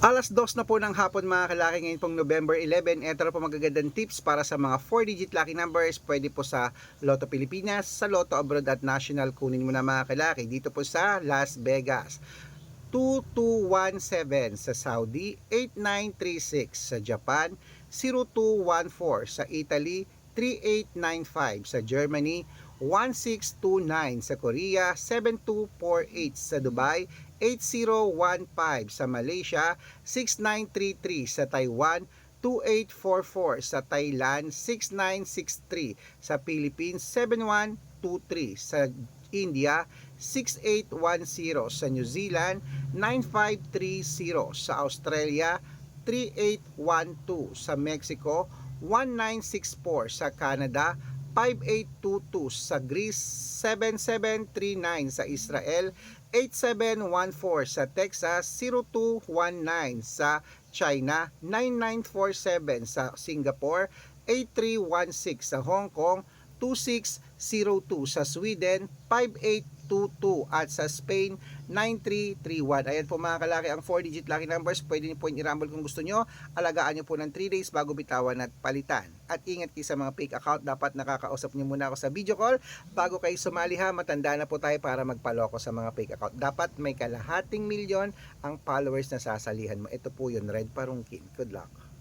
2:00 na po ng hapon mga kalaki, ngayon pong November 11. Ito na po magagandang tips para sa mga 4-digit lucky numbers. Pwede po sa Lotto Pilipinas, sa Lotto Abroad at National. Kunin mo na mga kalaki. Dito po sa Las Vegas, 2217 sa Saudi, 8936 sa Japan, 0214 sa Italy, 3895 sa Germany, 1629 sa Korea, 7248 sa Dubai, 8015 sa Malaysia, 6933 sa Taiwan, 2844 sa Thailand, 6963 sa Philippines, 7123 sa India, 6810 sa New Zealand, 9530 sa Australia, 3812 sa Mexico, 1964 sa Canada, 5822 sa Greece, 7739 sa Israel, 8714 sa Texas, 0219 sa China, 9947 sa Singapore, 8316 sa Hong Kong, 2602 sa Sweden, 5822 at sa Spain 9331. Ayan po mga kalaki ang 4-digit lucky numbers. Pwede niyo po i-rumble kung gusto nyo. Alagaan nyo po ng 3 days bago bitawan at palitan. At ingat kayo sa mga fake account. Dapat nakakausap nyo muna ako sa video call bago kayo sumali ha. Matanda na po tayo para magpaloko sa mga fake account. Dapat may kalahating milyon ang followers na sasalihan mo. Ito po yun, Red Parungkin. Good luck.